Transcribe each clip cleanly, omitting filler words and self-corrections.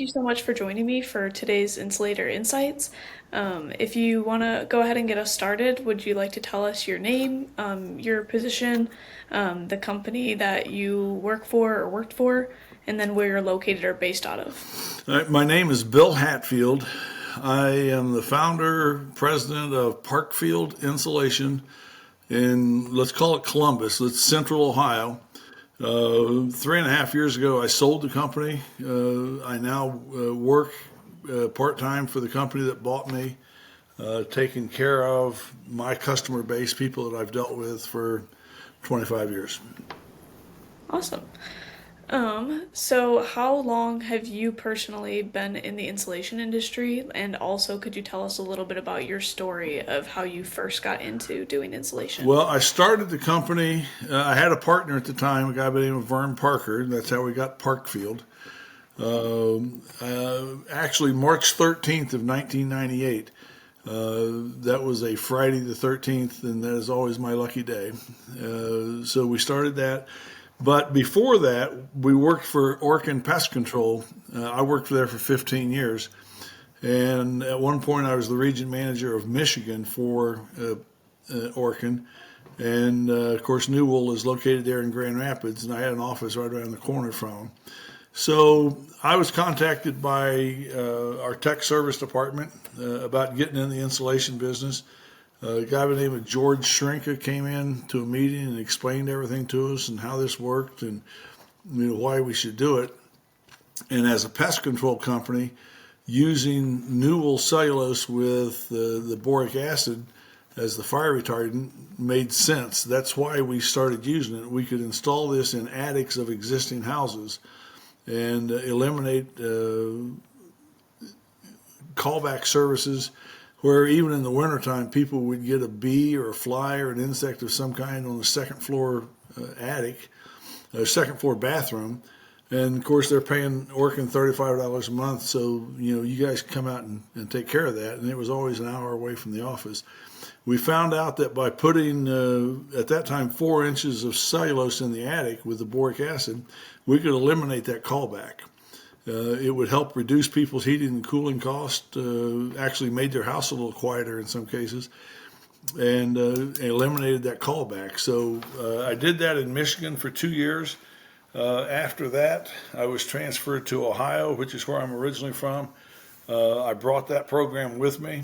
you so much for joining me for today's Insulator Insights. If you want to go ahead and get us started, would you like to tell us your name, your position, the company that you work for or worked for, and then where you're located or based out of? All right, my name is Bill Hatfield. I am the founder, president of Parkfield Insulation in, let's call it Columbus. It's Central Ohio. 3.5 years ago, I sold the company. I now work part-time for the company that bought me, taking care of my customer base, people that I've dealt with for 25 years. Awesome. So how long have you personally been in the insulation industry? And also, could you tell us a little bit about your story of how you first got into doing insulation? Well, I started the company. I had a partner at the time, a guy by the name of Vern Parker. That's how we got Parkfield. Actually, March 13th of 1998. That was a Friday the 13th, and that is always my lucky day. So we started that. But before that, we worked for Orkin Pest Control. I worked there for 15 years. And at one point, I was the region manager of Michigan for Orkin. And of course, Newell is located there in Grand Rapids, and I had an office right around the corner from them. So I was contacted by our tech service department about getting in the insulation business. A guy by the name of George Shrinka came in to a meeting and explained everything to us and how this worked and why we should do it. And as a pest control company, using Newell cellulose with the boric acid as the fire retardant made sense. That's why we started using it. We could install this in attics of existing houses and eliminate callback services where even in the wintertime people would get a bee or a fly or an insect of some kind on the second floor attic, second floor bathroom. And of course they're paying Orkin $35 a month, so you guys come out and take care of that. And it was always an hour away from the office. We found out that by putting at that time 4 inches of cellulose in the attic with the boric acid, we could eliminate that callback. It would help reduce people's heating and cooling cost, actually made their house a little quieter in some cases, and eliminated that callback. So I did that in Michigan for 2 years. After that, I was transferred to Ohio, which is where I'm originally from. I brought that program with me.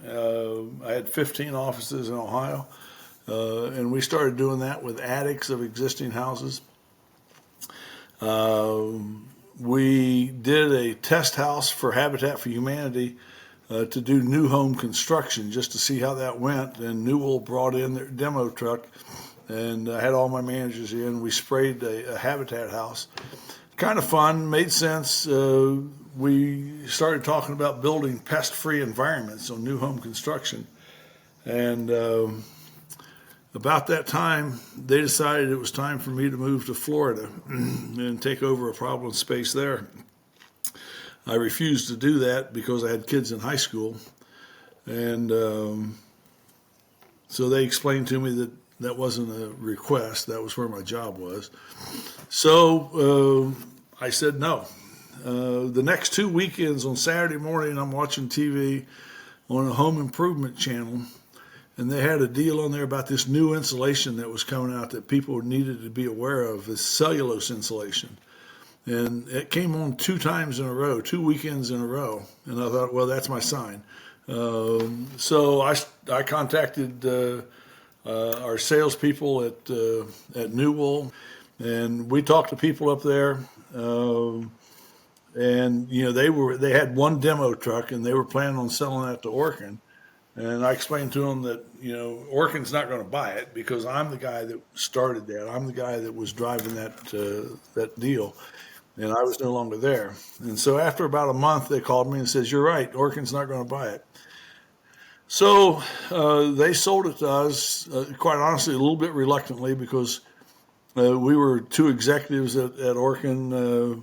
I had 15 offices in Ohio, and we started doing that with attics of existing houses. We did a test house for Habitat for Humanity to do new home construction just to see how that went. And Newell brought in their demo truck, and I had all my managers in. We sprayed a Habitat house. Kind of fun, made sense. We started talking about building pest-free environments on new home construction. And about that time, they decided it was time for me to move to Florida and take over a problem space there. I refused to do that because I had kids in high school. And so they explained to me that that wasn't a request. That was where my job was. So I said no. The next 2 weekends on Saturday morning, I'm watching TV on a home improvement channel. And they had a deal on there about this new insulation that was coming out that people needed to be aware of, this cellulose insulation. And it came on 2 times in a row, 2 weekends in a row. And I thought, well, that's my sign. So I contacted our salespeople at Newell, and we talked to people up there. And they had one demo truck, and they were planning on selling that to Orkin. And I explained to them that, Orkin's not going to buy it because I'm the guy that started that. I'm the guy that was driving that deal, and I was no longer there. And so after about a month, they called me and says, "You're right, Orkin's not going to buy it." So they sold it to us, quite honestly, a little bit reluctantly because we were 2 executives at Orkin,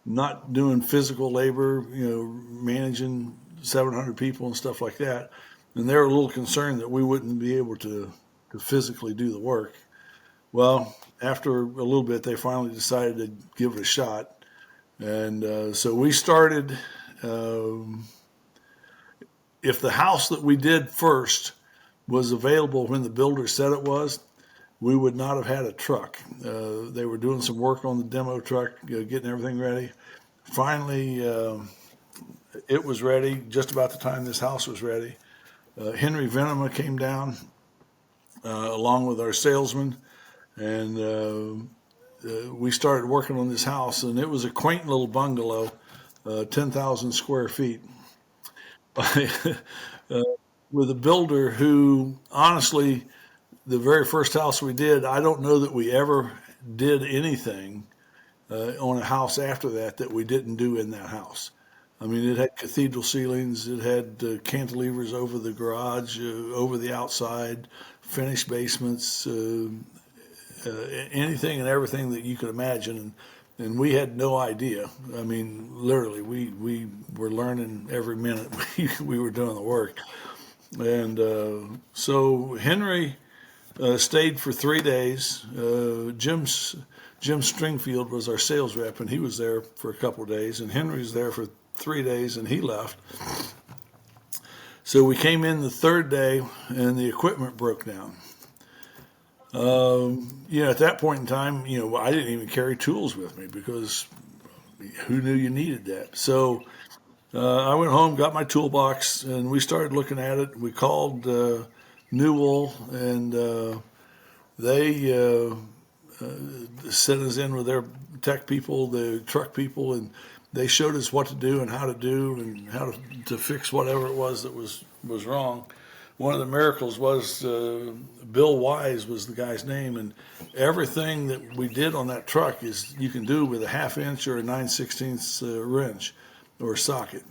not doing physical labor, managing 700 people and stuff like that. And they were a little concerned that we wouldn't be able to physically do the work. Well, after a little bit, they finally decided to give it a shot. And so we started. If the house that we did first was available when the builder said it was, we would not have had a truck. They were doing some work on the demo truck, getting everything ready. Finally, it was ready just about the time this house was ready. Henry Venema came down along with our salesman, and we started working on this house. And it was a quaint little bungalow, 10,000 square feet, with a builder who, honestly, the very first house we did, I don't know that we ever did anything on a house after that we didn't do in that house. I mean, it had cathedral ceilings, it had cantilevers over the garage, over the outside, finished basements, anything and everything that you could imagine. And we had no idea. I mean, literally, we were learning every minute we were doing the work. And so Henry stayed for 3 days. Jim Stringfield was our sales rep, and he was there for a couple of days. And Henry was there for 3 days, and he left. So we came in the third day, and the equipment broke down. At that point in time, I didn't even carry tools with me because who knew you needed that? So I went home, got my toolbox, and we started looking at it. We called Newell, and they sent us in with their tech people, the truck people, and they showed us what to do and how to do and how to fix whatever it was that was wrong. One of the miracles was Bill Wise was the guy's name, and everything that we did on that truck is you can do with a 1/2 inch or a 9/16 wrench or socket.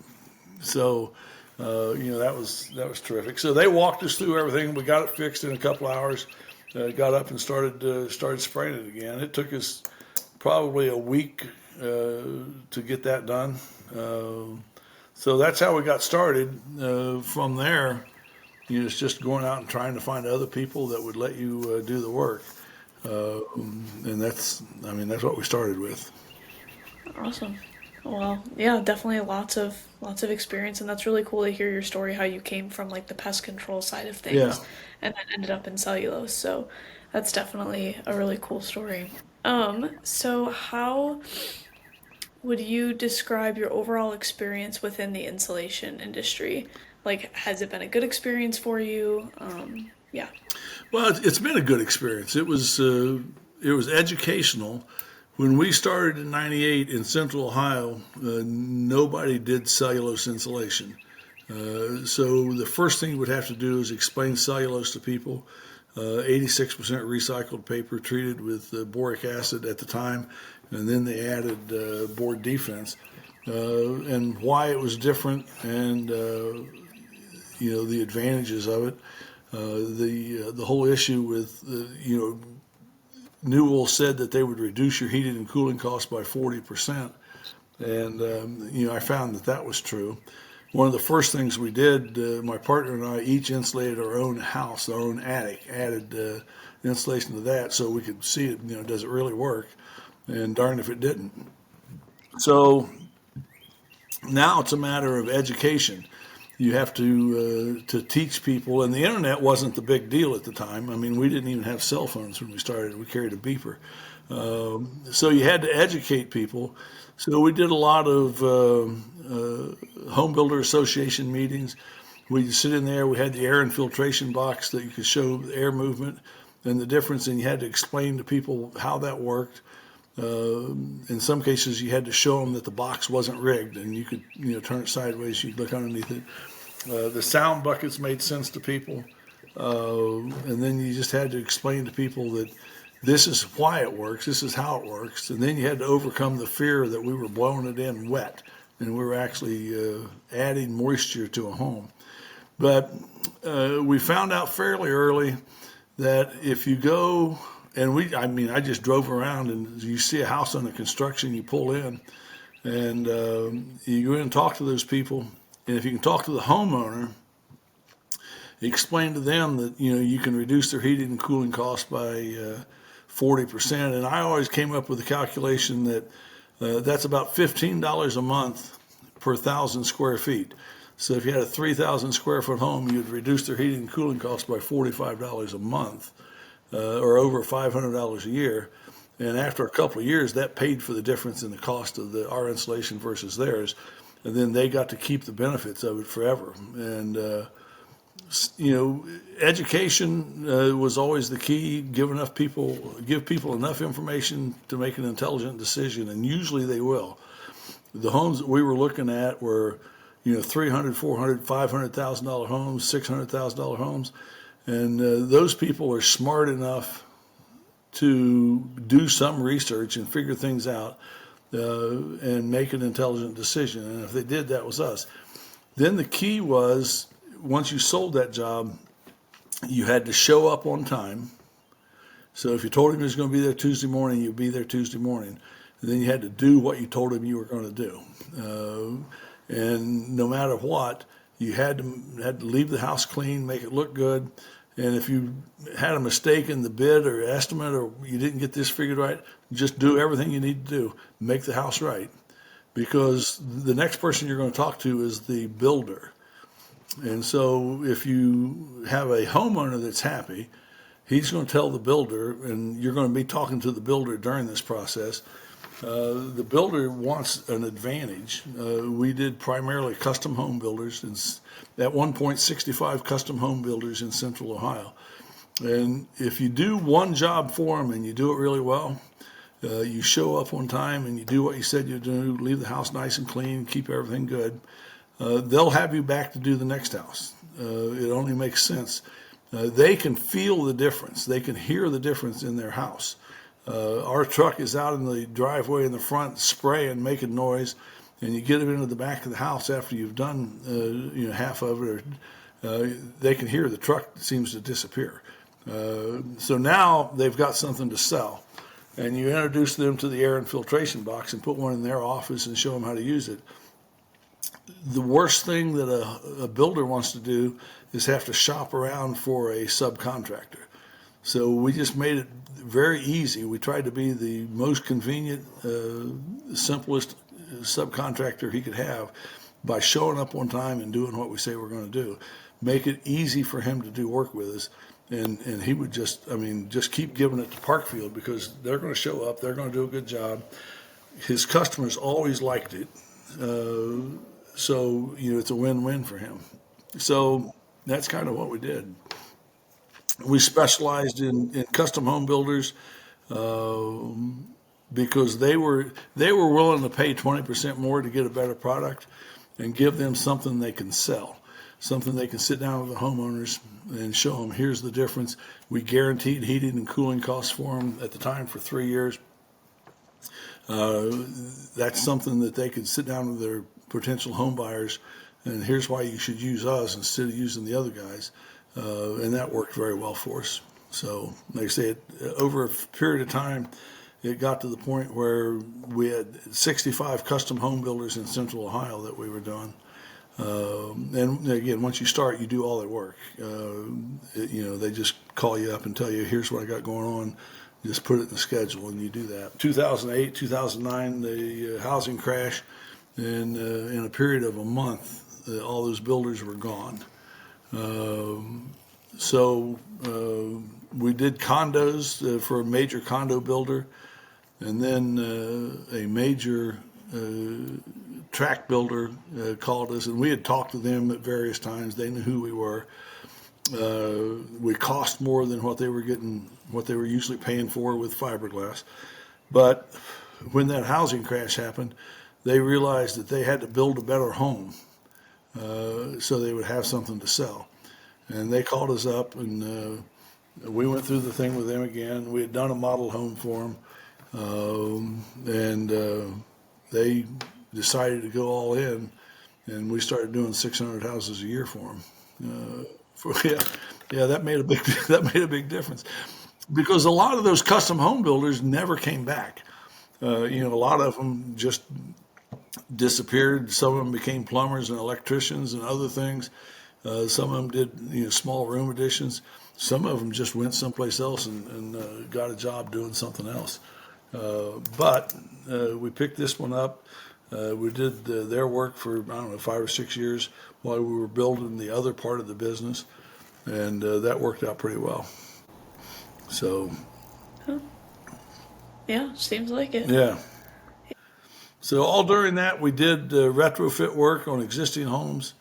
So that was terrific. So they walked us through everything. We got it fixed in a couple hours. Got up and started spraying it again. It took us probably a week to get that done. So that's how we got started. From there, it's just going out and trying to find other people that would let you do the work. And that's what we started with. Awesome. Well, yeah, definitely lots of experience, and that's really cool to hear your story, how you came from like the pest control side of Yeah. things and then ended up in cellulose. So that's definitely a really cool story. So how would you describe your overall experience within the insulation industry? Like, has it been a good experience for you? Yeah. Well, it's been a good experience. It was educational. When we started in '98 in Central Ohio, nobody did cellulose insulation. So the first thing you would have to do is explain cellulose to people. 86% recycled paper treated with boric acid at the time, and then they added board defense, and why it was different, and the advantages of it. The whole issue with Newell said that they would reduce your heating and cooling costs by 40%, and I found that was true. One of the first things we did, my partner and I each insulated our own house, our own attic, added insulation to that so we could see it, does it really work? And darn if it didn't. So now it's a matter of education. You have to teach people, and the internet wasn't the big deal at the time. I mean, we didn't even have cell phones when we started. We carried a beeper. So you had to educate people. So we did a lot of home builder association meetings. We'd sit in there. We had the air infiltration box that you could show the air movement and the difference, and you had to explain to people how that worked. In some cases, you had to show them that the box wasn't rigged, and you could turn it sideways. You'd look underneath it. The sound buckets made sense to people, and then you just had to explain to people that this is why it works, this is how it works, and then you had to overcome the fear that we were blowing it in wet, and we were actually adding moisture to a home. But we found out fairly early that if you go, and I just drove around, and you see a house under construction, you pull in, and you go in and talk to those people, and if you can talk to the homeowner, explain to them that you can reduce their heating and cooling costs by 40%. And I always came up with a calculation that That's about $15 a month per 1,000 square feet. So if you had a 3,000 square foot home, you'd reduce their heating and cooling costs by $45 a month, or over $500 a year. And after a couple of years, that paid for the difference in the cost of our insulation versus theirs. And then they got to keep the benefits of it forever. And education was always the key. Give people enough information to make an intelligent decision, and usually they will. The homes that we were looking at were, $300,000, $400,000, $500,000 homes, $600,000 homes, and those people are smart enough to do some research and figure things out and make an intelligent decision. And if they did, that was us. Then the key was, once you sold that job, you had to show up on time. So if you told him he was going to be there Tuesday morning, you'd be there Tuesday morning. And then you had to do what you told him you were going to do. And no matter what, you had to leave the house clean, make it look good. And if you had a mistake in the bid or estimate, or you didn't get this figured right, just do everything you need to do. Make the house right. Because the next person you're going to talk to is the builder. And so if you have a homeowner that's happy, he's going to tell the builder, and you're going to be talking to the builder during this process. The builder wants an advantage. We did primarily custom home builders, and at one point 65 custom home builders in Central Ohio. And if you do one job for them and you do it really well, you show up on time and you do what you said you'd do, leave the house nice and clean, keep everything good, they'll have you back to do the next house. It only makes sense. They can feel the difference. They can hear the difference in their house. Our truck is out in the driveway in the front spraying, making noise, and you get them into the back of the house after you've done half of it, or they can hear the truck seems to disappear. So now they've got something to sell. And you introduce them to the air infiltration box and put one in their office and show them how to use it. The worst thing that a builder wants to do is have to shop around for a subcontractor. So we just made it very easy. We tried to be the most convenient, simplest subcontractor he could have by showing up on time and doing what we say we're going to do. Make it easy for him to do work with us. And he would just keep giving it to Parkfield because they're going to show up. They're going to do a good job. His customers always liked it. So, it's a win-win for him. So that's kind of what we did. We specialized in custom home builders because they were willing to pay 20% more to get a better product and give them something they can sell, something they can sit down with the homeowners and show them, here's the difference. We guaranteed heating and cooling costs for them at the time for 3 years. That's something that they could sit down with their potential home buyers, and here's why you should use us instead of using the other guys. And that worked very well for us. So, like I say, over a period of time, it got to the point where we had 65 custom home builders in Central Ohio that we were doing. And again, once you start, you do all their work. They just call you up and tell you, here's what I got going on. Just put it in the schedule, and you do that. 2008, 2009, the housing crash, and in a period of a month, all those builders were gone. So we did condos for a major condo builder, and then a major tract builder called us, and we had talked to them at various times. They knew who we were. We cost more than what they were getting, what they were usually paying for with fiberglass. But when that housing crash happened, they realized that they had to build a better home so they would have something to sell. And they called us up, and we went through the thing with them again. We had done a model home for them, and they decided to go all in, and we started doing 600 houses a year for them. That made a big difference, because a lot of those custom home builders never came back. A lot of them just disappeared. Some of them became plumbers and electricians and other things. Some of them did small room additions. Some of them just went someplace else and got a job doing something else. But we picked this one up. We did their work for, I don't know, 5 or 6 years while we were building the other part of the business, and that worked out pretty well. So, Yeah, seems like it. yeah. So all during that, we did retrofit work on existing homes.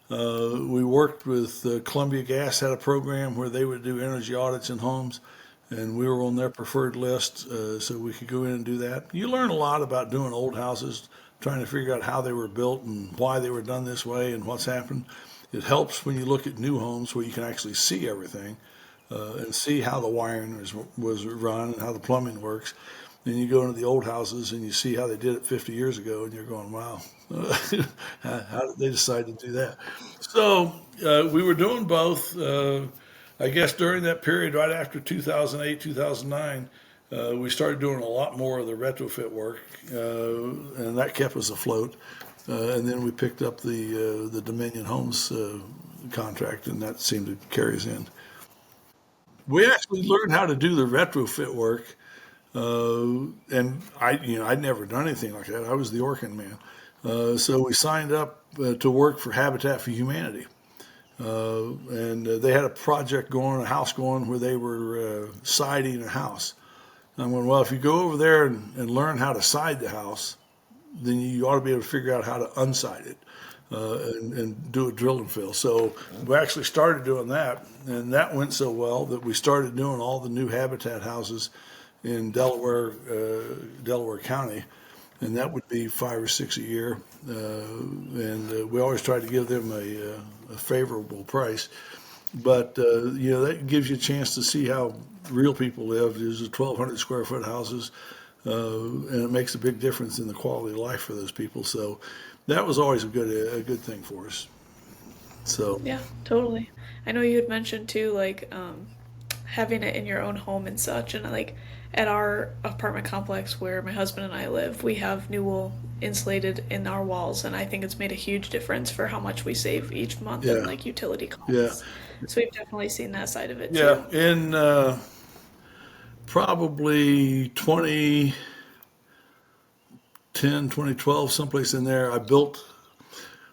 We worked with Columbia Gas, had a program where they would do energy audits in homes, and we were on their preferred list, so we could go in and do that. You learn a lot about doing old houses, trying to figure out how they were built and why they were done this way and what's happened. It helps when you look at new homes where you can actually see everything and see how the wiring was run and how the plumbing works. Then you go into the old houses and you see how they did it 50 years ago, and you're going, wow, how did they decide to do that? So we were doing both. I guess during that period, right after 2008, 2009, we started doing a lot more of the retrofit work, and that kept us afloat. And then we picked up the Dominion Homes contract, and that seemed to carry us in. We actually learned how to do the retrofit work. And I'd never done anything like that. I was the Orkin man. So we signed up to work for Habitat for Humanity. And they had a project going, a house going, where they were siding a house. And I'm going, well, if you go over there and learn how to side the house, then you ought to be able to figure out how to unside it. And do a drill and fill. So we actually started doing that, and that went so well that we started doing all the new Habitat houses in Delaware County, and that would be 5 or 6 a year. And we always tried to give them a favorable price. But that gives you a chance to see how real people live. There's 1,200 square foot houses, and it makes a big difference in the quality of life for those people. So that was always a good thing for us. So Yeah, totally. I know you had mentioned too, like having it in your own home and such, and like at our apartment complex where my husband and I live, we have new wool insulated in our walls, and I think it's made a huge difference for how much we save each month in yeah, like utility yeah, costs. So we've definitely seen that side of it too. yeah. In probably 2010, 2012, someplace in there,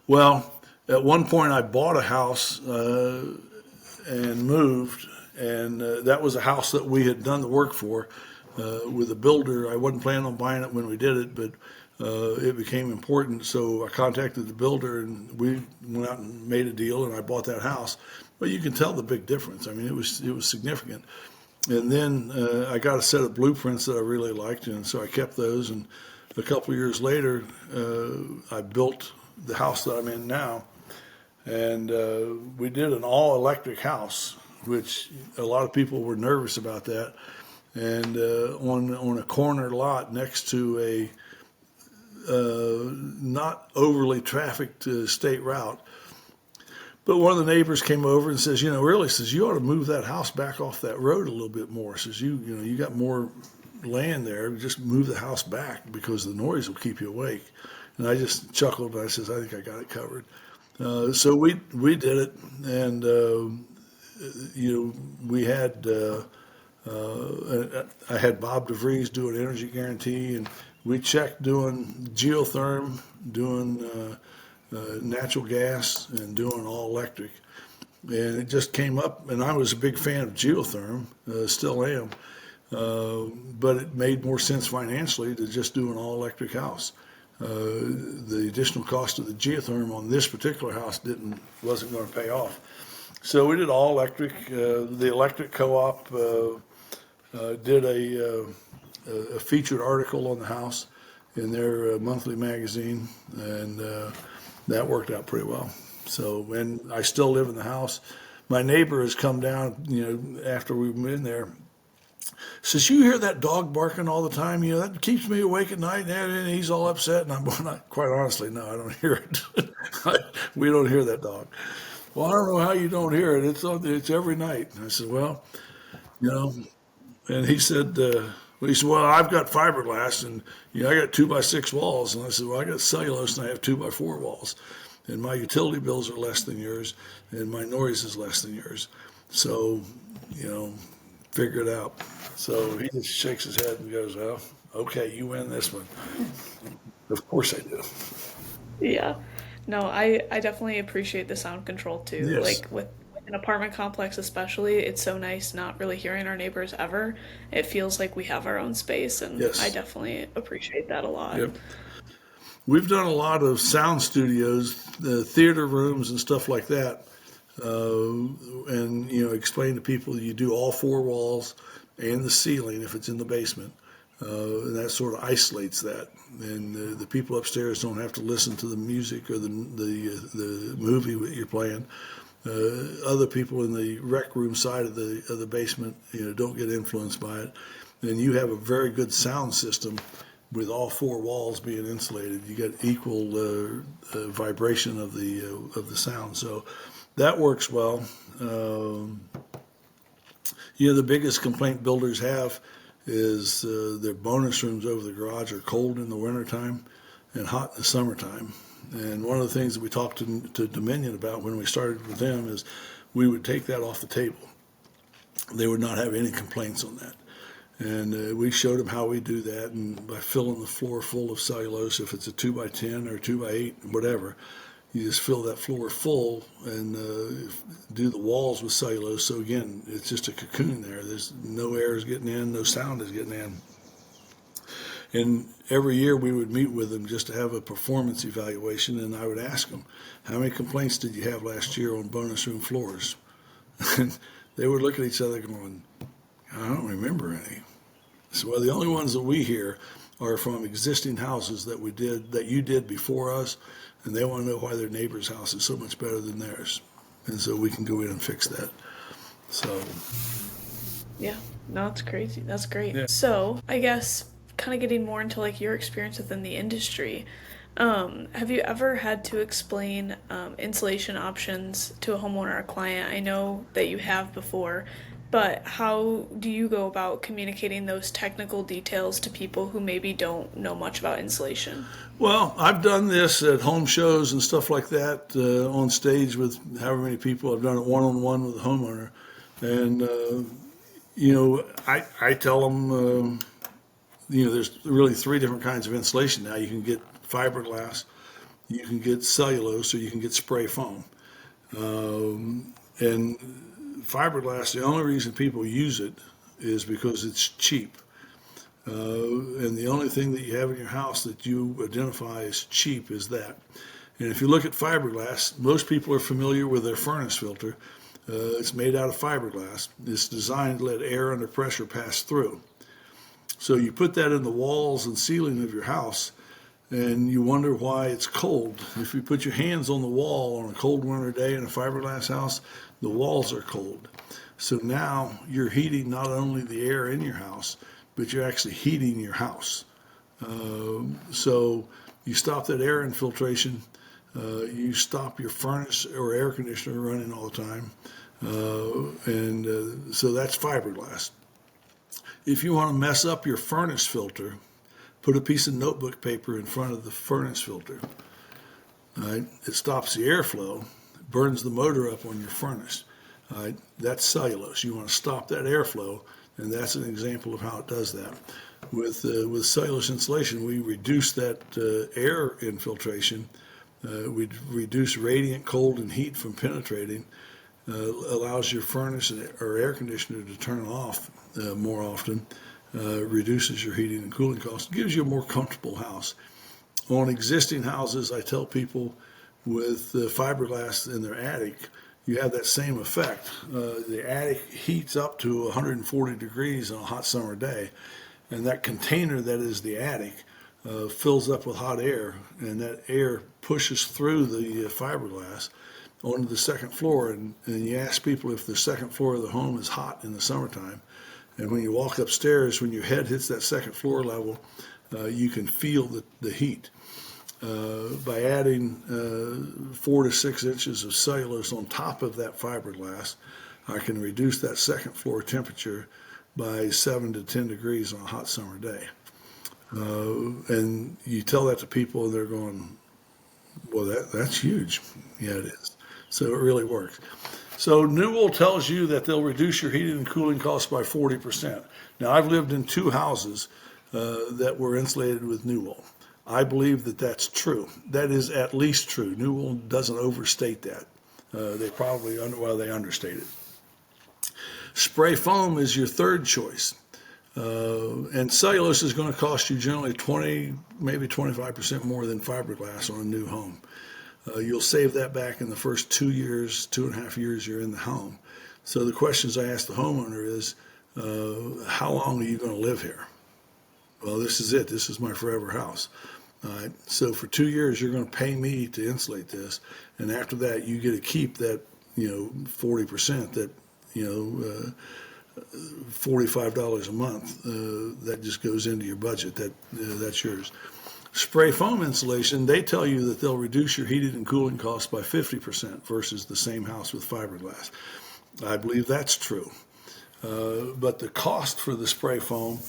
well, at one point I bought a house and moved, and that was a house that we had done the work for with a builder. I wasn't planning on buying it when we did it, but it became important, so I contacted the builder, and we went out and made a deal, and I bought that house. But you can tell the big difference. I mean, it was significant. And then I got a set of blueprints that I really liked, and so I kept those. And a couple of years later, I built the house that I'm in now, and we did an all-electric house, which a lot of people were nervous about that. And on a corner lot next to a not overly trafficked state route. But one of the neighbors came over and says, really, says, you ought to move that house back off that road a little bit more. Says, you got more land there. Just move the house back because the noise will keep you awake. And I just chuckled and I says, I think I got it covered. So we did it, and we had I had Bob DeVries do an energy guarantee, and we checked doing geotherm, doing natural gas, and doing all electric. And it just came up, and I was a big fan of geotherm, still am, but it made more sense financially to just do an all electric house. The additional cost of the geotherm on this particular house wasn't going to pay off. So we did all electric. The electric co-op did a featured article on the house in their monthly magazine, and that worked out pretty well. So, and I still live in the house. My neighbor has come down, after we've been there. Says, you hear that dog barking all the time? That keeps me awake at night. And he's all upset. And I'm going, quite honestly, no, I don't hear it. We don't hear that dog. Well, I don't know how you don't hear it. It's every night. And I said, well, you know, and he said, well, I've got fiberglass, and I got 2x6 walls. And I said, well, I got cellulose, and I have 2x4 walls, and my utility bills are less than yours, and my noise is less than yours. So, figure it out. So he just shakes his head and goes, well, okay, you win this one. Of course I do. Yeah. No, I definitely appreciate the sound control too. Yes, Like with an apartment complex especially, it's so nice not really hearing our neighbors ever. It feels like we have our own space, and I yes. definitely appreciate that a lot. Yep. We've done a lot of sound studios, theater rooms, and stuff like that. And, explain to people you do all four walls and the ceiling if it's in the basement. And that sort of isolates that. And the people upstairs don't have to listen to the music or the movie that you're playing. Other people in the rec room side of the basement, don't get influenced by it. And you have a very good sound system with all four walls being insulated. You get equal vibration of the sound, so that works well. The biggest complaint builders have is their bonus rooms over the garage are cold in the wintertime and hot in the summertime. And one of the things that we talked to Dominion about when we started with them is we would take that off the table. They would not have any complaints on that. And we showed them how we do that, and by filling the floor full of cellulose, if it's a 2x10 or 2x8, whatever, you just fill that floor full and do the walls with cellulose. So again, it's just a cocoon there. There's no air is getting in, no sound is getting in. And every year we would meet with them just to have a performance evaluation, and I would ask them, how many complaints did you have last year on bonus room floors? And they would look at each other going, I don't remember any. So, well, the only ones that we hear are from existing houses that you did before us, and they want to know why their neighbor's house is so much better than theirs. And so we can go in and fix that. So, Yeah. No, it's crazy. That's great. yeah. So, I guess kind of getting more into like your experience within the industry. Have you ever had to explain insulation options to a homeowner or client? I know that you have before, but how do you go about communicating those technical details to people who maybe don't know much about insulation? Well, I've done this at home shows and stuff like that on stage with however many people. I've done it one-on-one with a homeowner. And, I tell them, there's really three different kinds of insulation now. You can get fiberglass, you can get cellulose, or you can get spray foam. And fiberglass, the only reason people use it is because it's cheap. And the only thing that you have in your house that you identify as cheap is that. And if you look at fiberglass, most people are familiar with their furnace filter. It's made out of fiberglass. It's designed to let air under pressure pass through. So you put that in the walls and ceiling of your house, and you wonder why it's cold. If you put your hands on the wall on a cold winter day in a fiberglass house, the walls are cold. So now you're heating not only the air in your house, but you're actually heating your house. So you stop that air infiltration. You stop your furnace or air conditioner running all the time. So that's fiberglass. If you want to mess up your furnace filter, put a piece of notebook paper in front of the furnace filter. Right? It stops the airflow, burns the motor up on your furnace. Right? That's cellulose. You want to stop that airflow, and that's an example of how it does that. With cellulose insulation, we reduce that air infiltration. We reduce radiant cold and heat from penetrating. Allows your furnace or air conditioner to turn off more often. Reduces your heating and cooling costs. Gives you a more comfortable house. On existing houses, I tell people with fiberglass in their attic, you have that same effect. The attic heats up to 140 degrees on a hot summer day, and that container that is the attic fills up with hot air, and that air pushes through the fiberglass onto the second floor. And you ask people if the second floor of the home is hot in the summertime. And when you walk upstairs, when your head hits that second floor level, you can feel the heat. By adding 4 to 6 inches of cellulose on top of that fiberglass, I can reduce that second floor temperature by 7 to 10 degrees on a hot summer day. And you tell that to people, and they're going, well, that's huge. Yeah, it is. So it really works. So Newell tells you that they'll reduce your heating and cooling costs by 40%. Now, I've lived in two houses that were insulated with Newell. I believe that that's true. That is at least true. Newell doesn't overstate that. They probably, they understate it. Spray foam is your third choice. And cellulose is going to cost you generally 20, maybe 25% more than fiberglass on a new home. You'll save that back in the first 2 years, 2.5 years you're in the home. So the questions I ask the homeowner is, how long are you going to live here? Well, this is it. This is my forever house. All right. So for 2 years, you're going to pay me to insulate this. And after that, you get to keep that, 40%, that, $45 a month. That just goes into your budget. That's yours. Spray foam insulation, they tell you that they'll reduce your heating and cooling costs by 50% versus the same house with fiberglass. I believe that's true. But the cost for the spray foam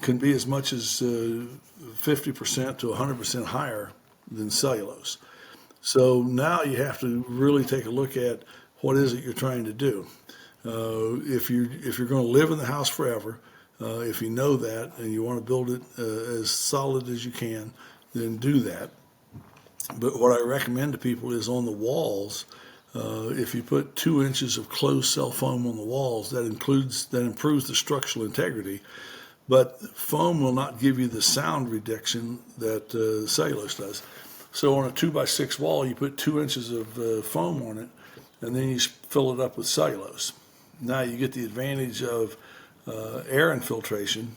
can be as much as 50% to 100% higher than cellulose. So now you have to really take a look at what is it you're trying to do. If you're going to live in the house forever, if you know that and you want to build it as solid as you can, then do that. But what I recommend to people is on the walls, if you put 2 inches of closed cell foam on the walls, that improves the structural integrity. But foam will not give you the sound reduction that cellulose does. So on a 2x6 wall, you put 2 inches of foam on it, and then you fill it up with cellulose. Now you get the advantage of air infiltration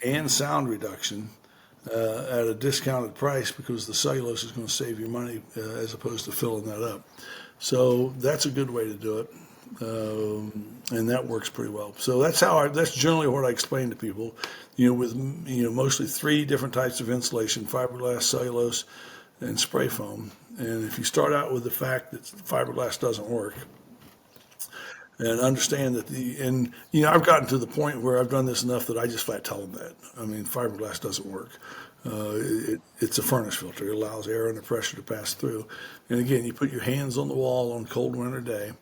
and sound reduction at a discounted price because the cellulose is going to save you money as opposed to filling that up. So that's a good way to do it, and that works pretty well. So that's generally what I explain to people. With mostly 3 different types of insulation: fiberglass, cellulose, and spray foam. And if you start out with the fact that fiberglass doesn't work, and understand that I've gotten to the point where I've done this enough that I just flat tell them that. I mean, fiberglass doesn't work. It's a furnace filter. It allows air under pressure to pass through. And again, you put your hands on the wall on a cold winter day,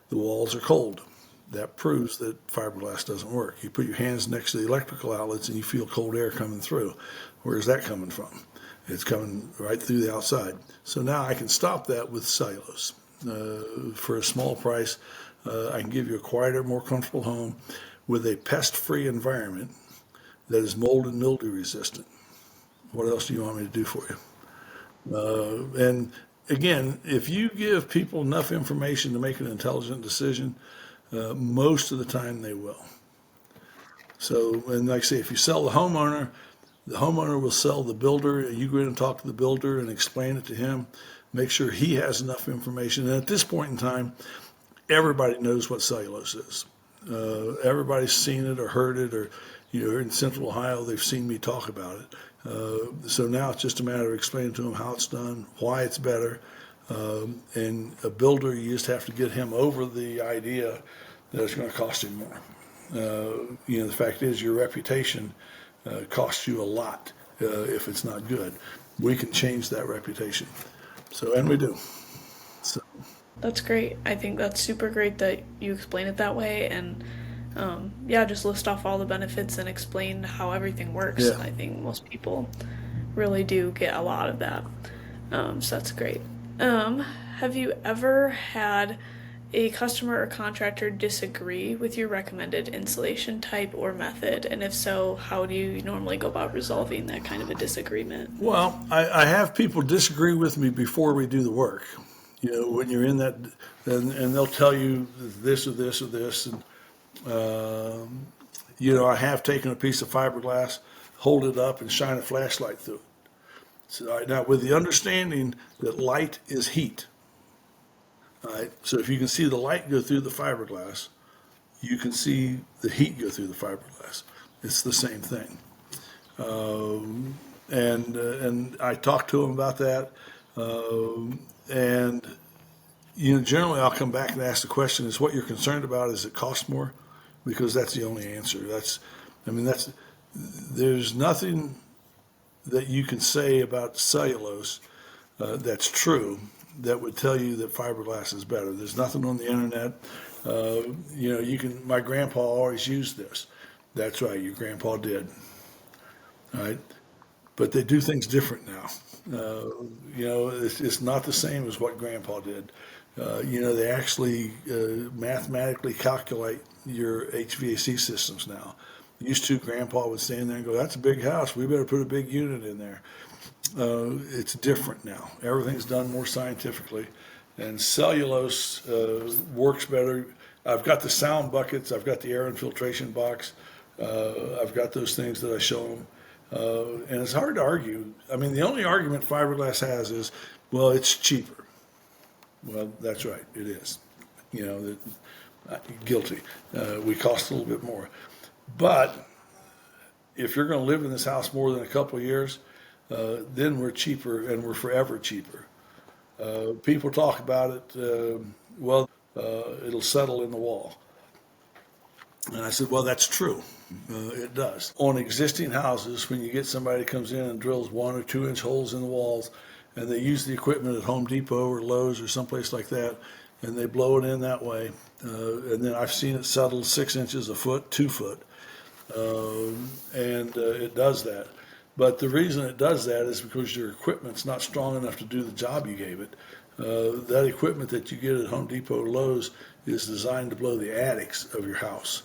the walls are cold. That proves that fiberglass doesn't work. You put your hands next to the electrical outlets and you feel cold air coming through. Where's that coming from? It's coming right through the outside. So now I can stop that with cellulose. For a small price, I can give you a quieter, more comfortable home with a pest-free environment that is mold and mildew resistant. What else do you want me to do for you? And again, if you give people enough information to make an intelligent decision, most of the time they will. So, and like I say, if you sell the homeowner will sell the builder. You go in and talk to the builder and explain it to him. Make sure he has enough information. And at this point in time, everybody knows what cellulose is. Everybody's seen it or heard it, or in Central Ohio, they've seen me talk about it. So now it's just a matter of explaining to them how it's done, why it's better. And a builder, you just have to get him over the idea that it's going to cost him more. The fact is, your reputation costs you a lot if it's not good. We can change that reputation. So, and we do. So. That's great. I think that's super great that you explain it that way, and just list off all the benefits and explain how everything works. Yeah. I think most people really do get a lot of that. So that's great. Have you ever had a customer or contractor disagree with your recommended insulation type or method? And if so, how do you normally go about resolving that kind of a disagreement? Well, I have people disagree with me before we do the work. When you're in that, and they'll tell you this or this or this. And, I have taken a piece of fiberglass, hold it up, and shine a flashlight through it. So, now, with the understanding that light is heat. All right, so if you can see the light go through the fiberglass, you can see the heat go through the fiberglass. It's the same thing. And I talked to them about that. And generally I'll come back and ask the question: is what you're concerned about, is it cost more? Because that's the only answer. There's nothing that you can say about cellulose that's true. that would tell you that fiberglass is better. There's nothing on the internet. My grandpa always used this. That's right, your grandpa did. All right. But they do things different now. It's not the same as what grandpa did. They actually mathematically calculate your HVAC systems now. Used to, grandpa would stand there and go, "That's a big house. We better put a big unit in there." It's different now. Everything's done more scientifically, and cellulose works better. I've got the sound buckets. I've got the air infiltration box. I've got those things that I show them. And it's hard to argue. I mean, the only argument fiberglass has is, well, it's cheaper. Well, that's right, it is. Guilty. We cost a little bit more. But if you're going to live in this house more than a couple of years, then we're cheaper, and we're forever cheaper. People talk about it, it'll settle in the wall. And I said, well, that's true. It does. On existing houses, when you get somebody that comes in and drills 1 or 2 inch holes in the walls, and they use the equipment at Home Depot or Lowe's or someplace like that, and they blow it in that way, and then I've seen it settle 6 inches a foot, 2 foot, and it does that. But the reason it does that is because your equipment's not strong enough to do the job you gave it. That equipment that you get at Home Depot or Lowe's is designed to blow the attics of your house.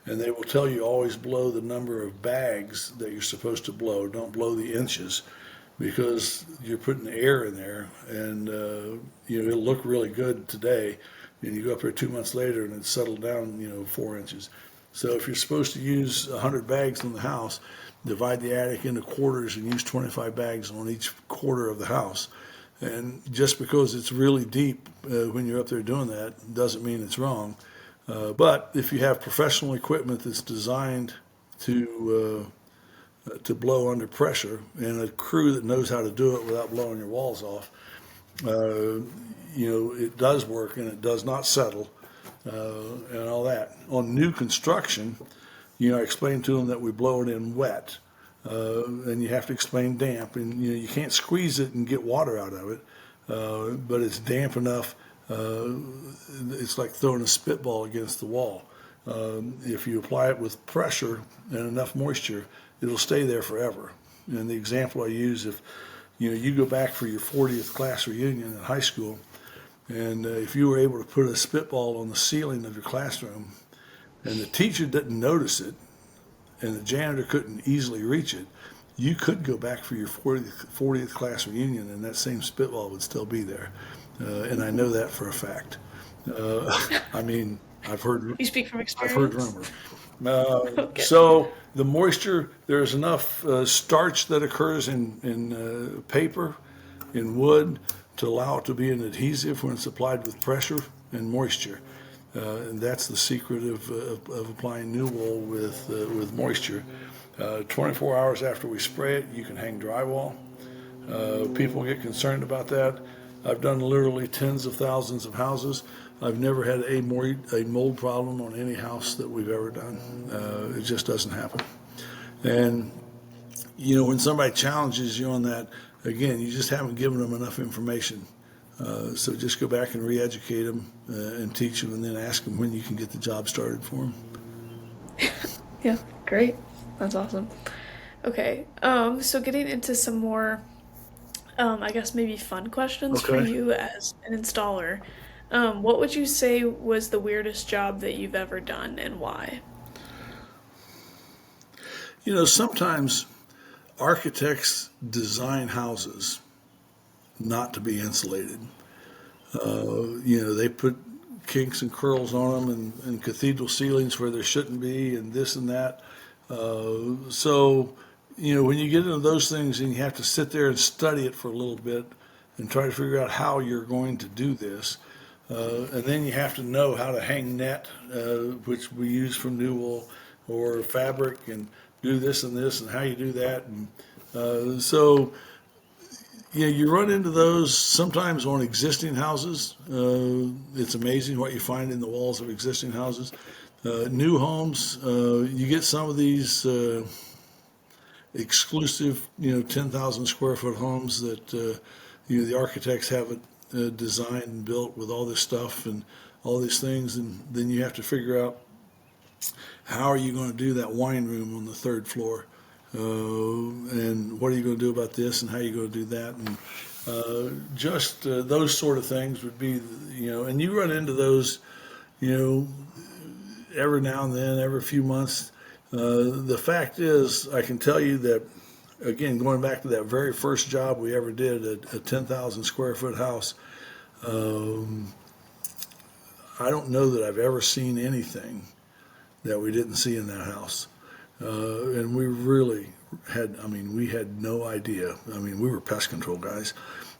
And they will tell you always blow the number of bags that you're supposed to blow. Don't blow the inches, because you're putting air in there, and it'll look really good today, and you go up there 2 months later and it's settled down 4 inches. So if you're supposed to use 100 bags in the house, divide the attic into quarters and use 25 bags on each quarter of the house. And just because it's really deep when you're up there doing that doesn't mean it's wrong. But if you have professional equipment that's designed to blow under pressure, and a crew that knows how to do it without blowing your walls off, it does work, and it does not settle, and all that. On new construction, I explained to them that we blow it in wet, and you have to explain damp, and you can't squeeze it and get water out of it, but it's damp enough. It's like throwing a spitball against the wall. If you apply it with pressure and enough moisture, it'll stay there forever. And the example I use, if you go back for your 40th class reunion in high school, and if you were able to put a spitball on the ceiling of your classroom, and the teacher didn't notice it, and the janitor couldn't easily reach it, you could go back for your 40th class reunion, and that same spitball would still be there. And I know that for a fact. I've heard. You speak from experience? I've heard rumor. Okay. So the moisture, there's enough starch that occurs in paper, in wood, to allow it to be an adhesive when it's applied with pressure and moisture. And that's the secret of applying new wool with moisture. 24 hours after we spray it, you can hang drywall. People get concerned about that. I've done literally tens of thousands of houses. I've never had a mold problem on any house that we've ever done. It just doesn't happen. And, when somebody challenges you on that, again, you just haven't given them enough information. So just go back and re-educate them and teach them, and then ask them when you can get the job started for them. Yeah, great. That's awesome. Okay, so getting into some more, I guess maybe fun questions for Okay. you as an installer. What would you say was the weirdest job that you've ever done, and why? Sometimes architects design houses not to be insulated. They put kinks and curls on them, and cathedral ceilings where there shouldn't be, and this and that. When you get into those things, and you have to sit there and study it for a little bit and try to figure out how you're going to do this. And then you have to know how to hang net, which we use from new wool, or fabric, and do this and this, and how you do that. And you run into those sometimes on existing houses. It's amazing what you find in the walls of existing houses. New homes, you get some of these exclusive, 10,000 square foot homes that the architects have it designed and built with all this stuff and all these things, and then you have to figure out how are you going to do that wine room on the third floor, and what are you going to do about this, and how are you going to do that, and just those sort of things would be, and you run into those, every now and then, every few months. The fact is, I can tell you that, again, going back to that very first job we ever did, a 10,000 square foot house, I don't know that I've ever seen anything that we didn't see in that house. And we really we had no idea. We were pest control guys.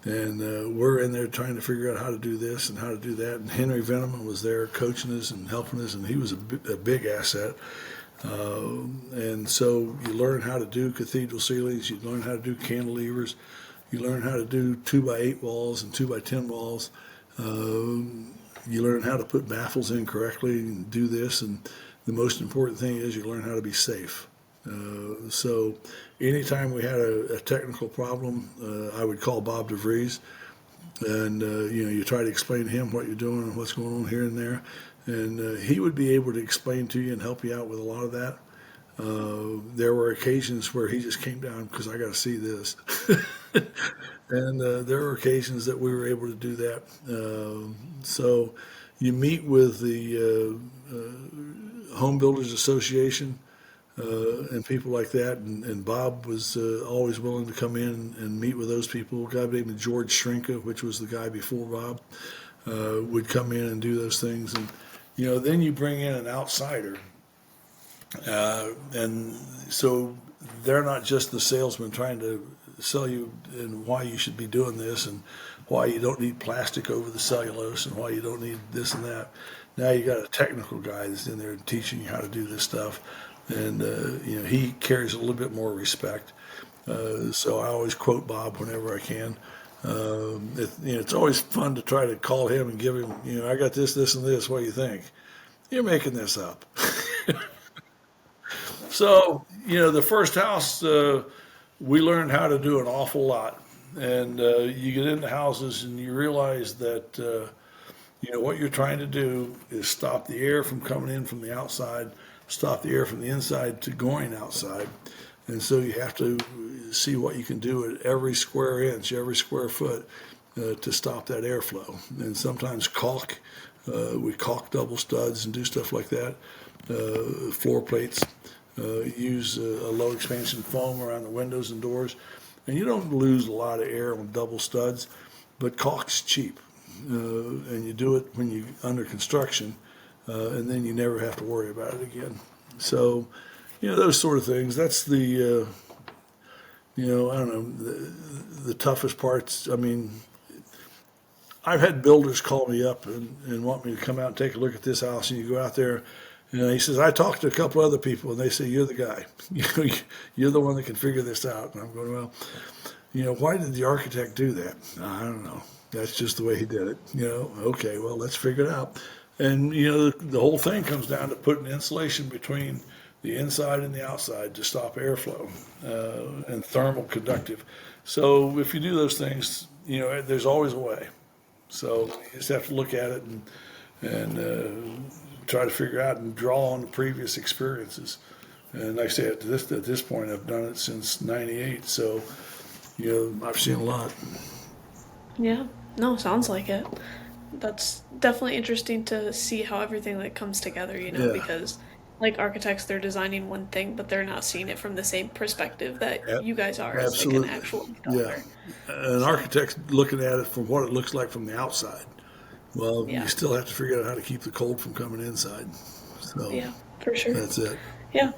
And we're in there trying to figure out how to do this and how to do that. And Henry Veneman was there coaching us and helping us, and he was a big asset. And so you learn how to do cathedral ceilings, you learn how to do cantilevers, you learn how to do 2x8 walls and 2x10 walls. You learn how to put baffles in correctly and do this. And the most important thing is you learn how to be safe. So anytime we had a technical problem, I would call Bob DeVries, and you try to explain to him what you're doing and what's going on here and there, and he would be able to explain to you and help you out with a lot of that. There were occasions where he just came down because I got to see this, and there were occasions that we were able to do that. So you meet with the Home Builders Association. And people like that, and Bob was always willing to come in and meet with those people. A guy named George Shrinka, which was the guy before Bob, would come in and do those things. And then you bring in an outsider, and so they're not just the salesman trying to sell you and why you should be doing this and why you don't need plastic over the cellulose and why you don't need this and that. Now you got a technical guy that's in there teaching you how to do this stuff. And, he carries a little bit more respect. So I always quote Bob whenever I can. It's always fun to try to call him and give him, I got this, this, and this. What do you think? You're making this up. So, the first house, we learned how to do an awful lot. And you get into houses and you realize that, what you're trying to do is stop the air from coming in from the outside, stop the air from the inside to going outside. And so you have to see what you can do at every square inch, every square foot to stop that airflow. And sometimes we caulk double studs and do stuff like that. Floor plates, use a low expansion foam around the windows and doors. And you don't lose a lot of air on double studs, but caulk's cheap. And you do it when you're under construction. And then you never have to worry about it again. So, those sort of things. That's the, I don't know, the toughest parts. I've had builders call me up and want me to come out and take a look at this house. And you go out there, and he says, I talked to a couple other people, and they say, you're the guy. You're the one that can figure this out. And I'm going, well, why did the architect do that? I don't know. That's just the way he did it. Okay, well, let's figure it out. And, the whole thing comes down to putting insulation between the inside and the outside to stop airflow and thermal conductive. So if you do those things, there's always a way. So you just have to look at it and try to figure out and draw on the previous experiences. And like I say, at this point, I've done it since '98. So, I've seen a lot. Yeah, no, sounds like it. That's definitely interesting to see how everything comes together, Yeah, because architects, they're designing one thing, but they're not seeing it from the same perspective that you guys are as an absolutely. actual Yeah. installer. An So, architect's looking at it from what it looks like from the outside. Well, you yeah, still have to figure out how to keep the cold from coming inside. So yeah, for sure. that's it. Yeah.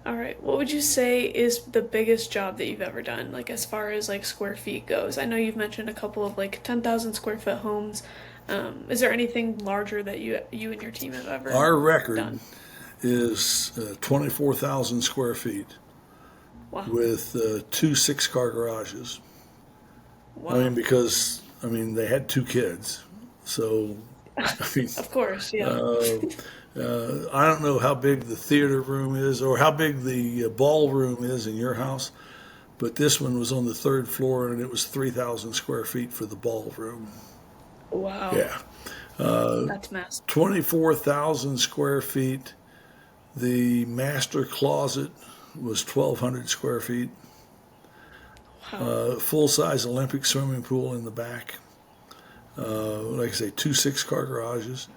All right. What would you say is the biggest job that you've ever done, as far as square feet goes? I know you've mentioned a couple of 10,000 square foot homes. Is there anything larger that you and your team have ever Our record done? is 24,000 square feet Wow. with two 6-car garages. Wow. Because they had 2 kids, so I mean, Of course, yeah. uh, I don't know how big the theater room is or how big the ballroom is in your house, but this one was on the 3rd floor and it was 3,000 square feet for the ballroom. Wow, Yeah, that's massive. 24,000 square feet. The master closet was 1,200 square feet. Wow. Full size Olympic swimming pool in the back. Like I say, two 6-car garages.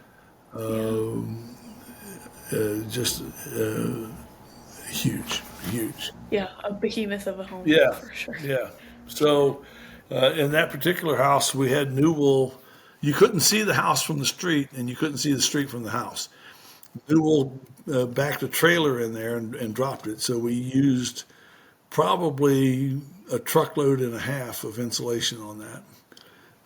Yeah. Just huge, huge. Yeah, a behemoth of a home Yeah, for sure. yeah. So in that particular house, we had Newell. You couldn't see the house from the street, and you couldn't see the street from the house. Newell backed a trailer in there and dropped it. So we used probably a truckload and a half of insulation on that.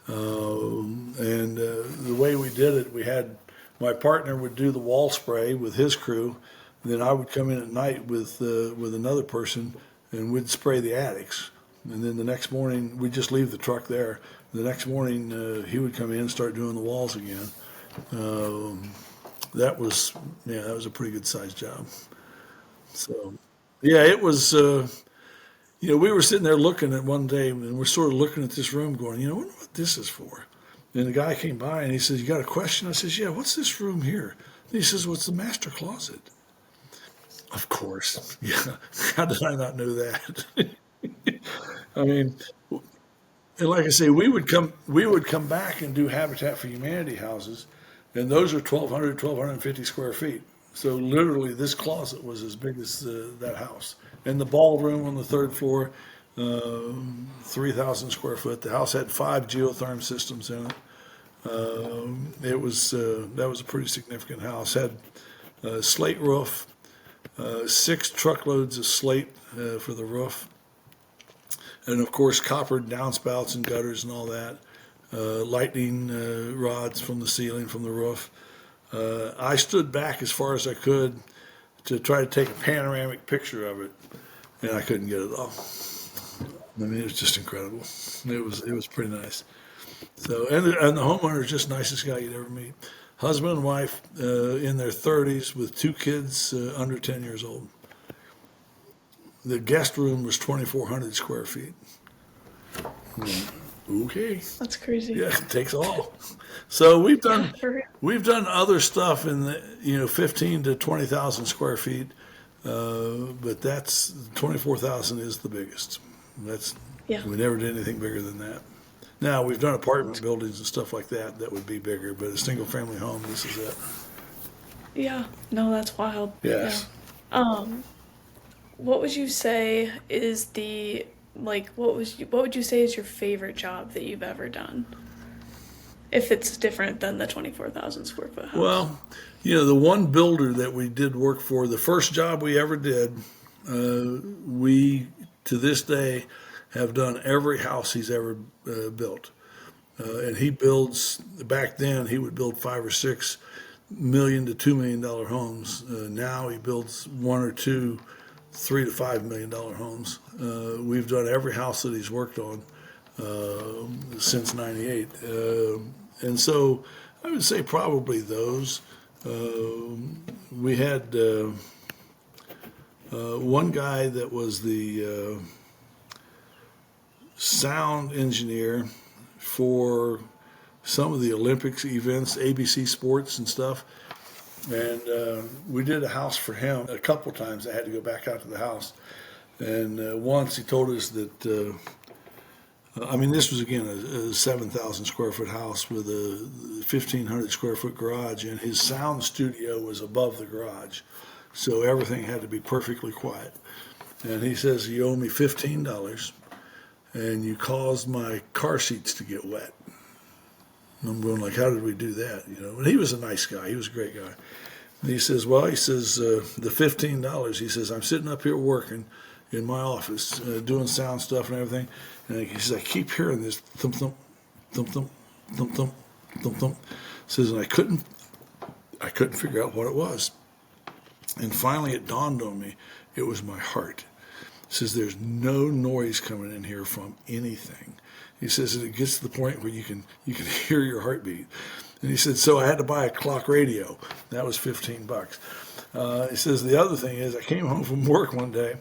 And the way we did it, we had my partner would do the wall spray with his crew. Then I would come in at night with another person, and we'd spray the attics. And then the next morning, we'd just leave the truck there. The next morning, he would come in and start doing the walls again. Um, that was that was a pretty good sized job. So yeah, it was. We were sitting there looking at one day, and we're sort of looking at this room, going, I wonder what this is for. And the guy came by and he says, "You got a question?" I says, "Yeah. What's this room here?" And he says, "Well, it's the master closet." Of course. Yeah. How did I not know that? I mean, and like I say, we would come back and do Habitat for Humanity houses, and those are 1,200, 1,250 square feet. So literally, this closet was as big as that house. And the ballroom on the third floor, 3,000 square foot. The house had 5 geotherm systems in it. It was that was a pretty significant house. Had a slate roof, 6 truckloads of slate for the roof, and of course coppered downspouts and gutters and all that. Lightning rods from the ceiling, from the roof. I stood back as far as I could to try to take a panoramic picture of it, and I couldn't get it off. I mean, it was just incredible. It was pretty nice. So, and the homeowner is just the nicest guy you'd ever meet. Husband and wife in their 30s with 2 kids under 10 years old. The guest room was 2,400 square feet. Okay. That's crazy. Yeah, it takes all. So we've Yeah, done for real. we've done other stuff in the 15 to 20,000 square feet, but that's 24,000 is the biggest. That's Yeah. We never did anything bigger than that. Now we've done apartment buildings and stuff like that that would be bigger, but a single family home, this is it. Yeah. No, that's wild. Yeah. Yes. Um, what would you say is the like what would you say is your favorite job that you've ever done? If it's different than the 24,000 square foot house. Well, the one builder that we did work for, the first job we ever did, we to this day have done every house he's ever built. And he builds, back then, he would build 5 or 6 million to $2 million homes. Now he builds 1 or 2, $3 to $5 million homes. We've done every house that he's worked on since '98. And so I would say probably those. We had one guy that was the sound engineer for some of the Olympics events, ABC Sports and stuff. And we did a house for him a couple times. I had to go back out to the house. And once he told us that, this was again a 7,000 square foot house with a 1,500 square foot garage, and his sound studio was above the garage. So everything had to be perfectly quiet. And he says, "You owe me $15, and you caused my car seats to get wet." And I'm going like, "How did we do that?" And he was a nice guy. He was a great guy. And he says, the $15, he says, "I'm sitting up here working in my office, doing sound stuff and everything. And he says, I keep hearing this thump, thump, thump, thump, thump, thump, thump, thump." Says, and I couldn't figure out what it was. And finally it dawned on me, it was my heart. He says, "There's no noise coming in here from anything." He says, and it gets to the point where you can hear your heartbeat. And he said, so I had to buy a clock radio. That was $15. He says, the other thing is, I came home from work one day,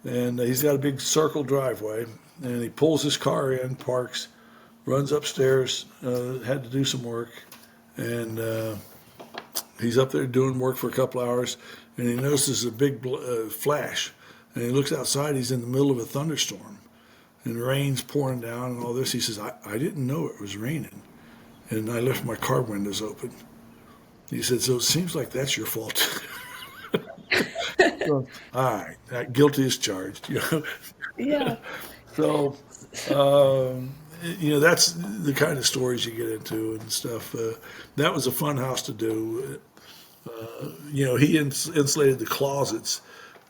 and he's got a big circle driveway, and he pulls his car in, parks, runs upstairs, had to do some work, and he's up there doing work for a couple hours, and he notices a big flash, and he looks outside. He's in the middle of a thunderstorm, and the rain's pouring down and all this. He says, I didn't know it was raining, and I left my car windows open. He said, so it seems like that's your fault. So, all right, guilty as charged. Yeah. So, that's the kind of stories you get into and stuff. That was a fun house to do. He insulated the closets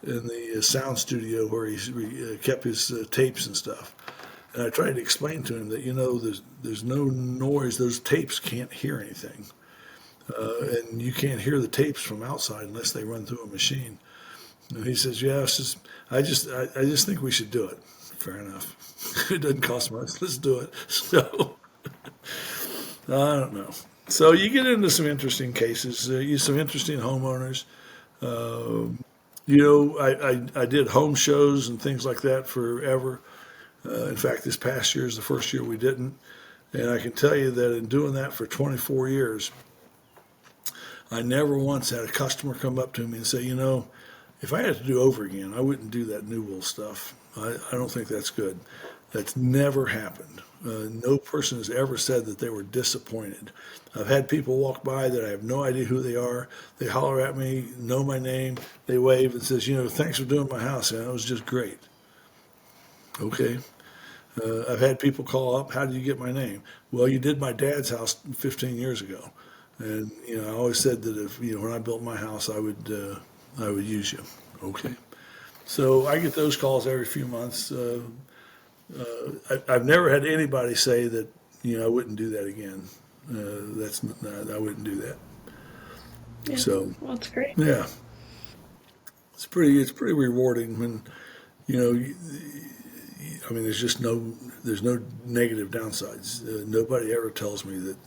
in the sound studio where he kept his tapes and stuff. And I tried to explain to him that there's no noise; those tapes can't hear anything, and you can't hear the tapes from outside unless they run through a machine. And he says, "Yeah, I just think we should do it." Fair enough. It doesn't cost much. Let's do it. So I don't know. So you get into some interesting cases, some interesting homeowners. I did home shows and things like that forever. In fact, this past year is the first year we didn't. And I can tell you that in doing that for 24 years, I never once had a customer come up to me and say, if I had to do over again, I wouldn't do that new wool stuff. I don't think that's good. That's never happened. No person has ever said that they were disappointed. I've had people walk by that I have no idea who they are. They holler at me, know my name. They wave and says, thanks for doing my house. And it was just great. Okay. I've had people call up, how did you get my name? Well, you did my dad's house 15 years ago. And, I always said that if, when I built my house, I would use you. Okay. So I get those calls every few months. I've never had anybody say that, I wouldn't do that again. I wouldn't do that. Yeah. So, well, that's great. yeah, it's pretty rewarding when, there's no negative downsides. Nobody ever tells me that,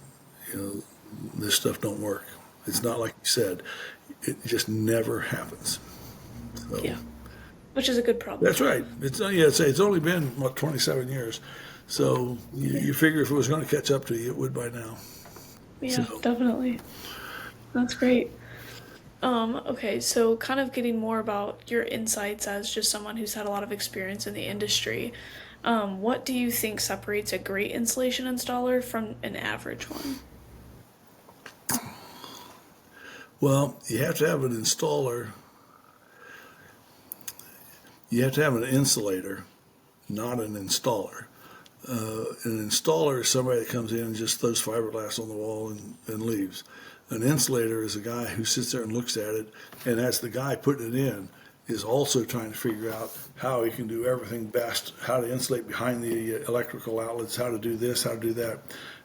this stuff don't work. It's not like you said. It just never happens. So. Yeah. Which is a good problem. That's right. It's only been 27 years, so you figure if it was going to catch up to you, it would by now. Yeah, So, definitely. That's great. Okay, so kind of getting more about your insights as just someone who's had a lot of experience in the industry. What do you think separates a great insulation installer from an average one? well, you have to have an installer. You have to have an insulator, not an installer. An installer is somebody that comes in and just throws fiberglass on the wall and leaves. An insulator is a guy who sits there and looks at it, and as the guy putting it in, is also trying to figure out how he can do everything best, how to insulate behind the electrical outlets, how to do this, how to do that.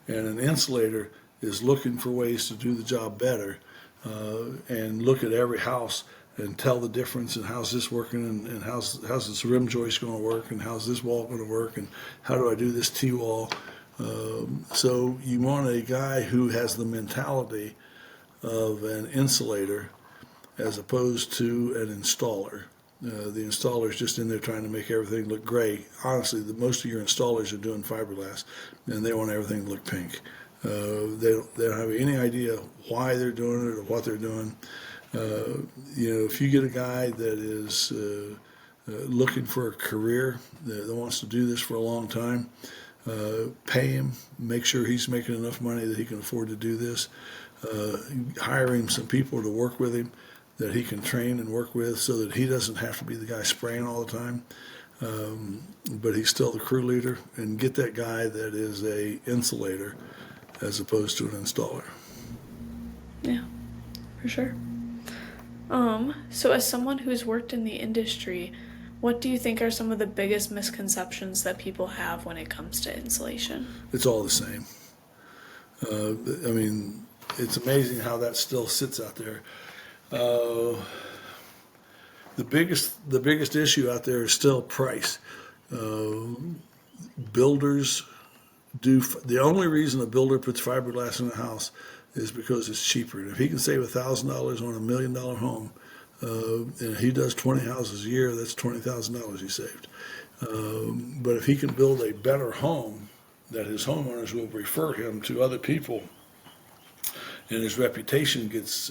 And an insulator is looking for ways to do the job better and look at every house and tell the difference and how's this working and how's this rim joist going to work and how's this wall going to work and how do I do this T-wall. So you want a guy who has the mentality of an insulator as opposed to an installer. The installer is just in there trying to make everything look gray. Honestly, most of your installers are doing fiberglass, and they want everything to look pink. They don't have any idea why they're doing it or what they're doing. If you get a guy that is looking for a career that wants to do this for a long time, pay him, make sure he's making enough money that he can afford to do this, hire him some people to work with him that he can train and work with so that he doesn't have to be the guy spraying all the time, but he's still the crew leader, and get that guy that is a insulator as opposed to an installer. Yeah, for sure. So as someone who's worked in the industry, what do you think are some of the biggest misconceptions that people have when it comes to insulation? It's all the same. It's amazing how that still sits out there. The biggest issue out there is still price. Builders do the only reason a builder puts fiberglass in a house is because it's cheaper. And if he can save $1,000 on $1 million home, and he does 20 houses a year, that's $20,000 he saved. But if he can build a better home that his homeowners will refer him to other people and his reputation gets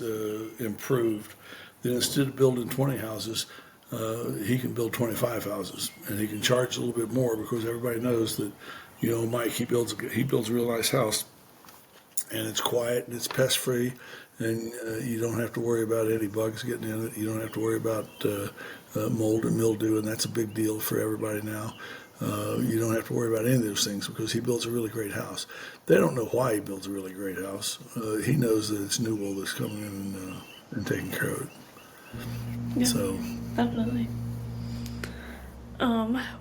improved, then instead of building 20 houses, he can build 25 houses, and he can charge a little bit more because everybody knows that, Mike, he builds a real nice house, and it's quiet and it's pest free, and you don't have to worry about any bugs getting in it. You don't have to worry about mold and mildew, and that's a big deal for everybody now. You don't have to worry about any of those things because he builds a really great house. They don't know why he builds a really great house. He knows that it's new wool that's coming in and taking care of it. Yeah, So, definitely.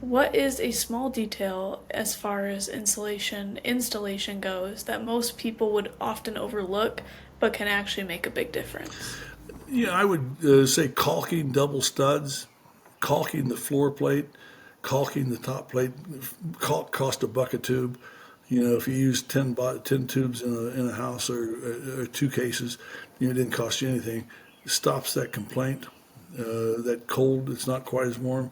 What is a small detail as far as installation goes that most people would often overlook but can actually make a big difference? yeah, I would say caulking double studs, caulking the floor plate, caulking the top plate. Caulk cost a buck a tube. If you use 10 tubes in a house or 2 cases, it didn't cost you anything. It stops that complaint, that cold, it's not quite as warm.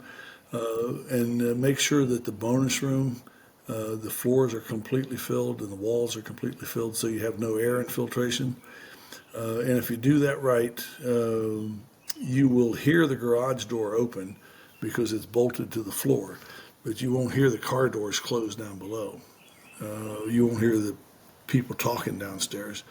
And make sure that the bonus room, the floors are completely filled and the walls are completely filled so you have no air infiltration. And if you do that right, you will hear the garage door open because it's bolted to the floor, but you won't hear the car doors close down below. You won't hear the people talking downstairs.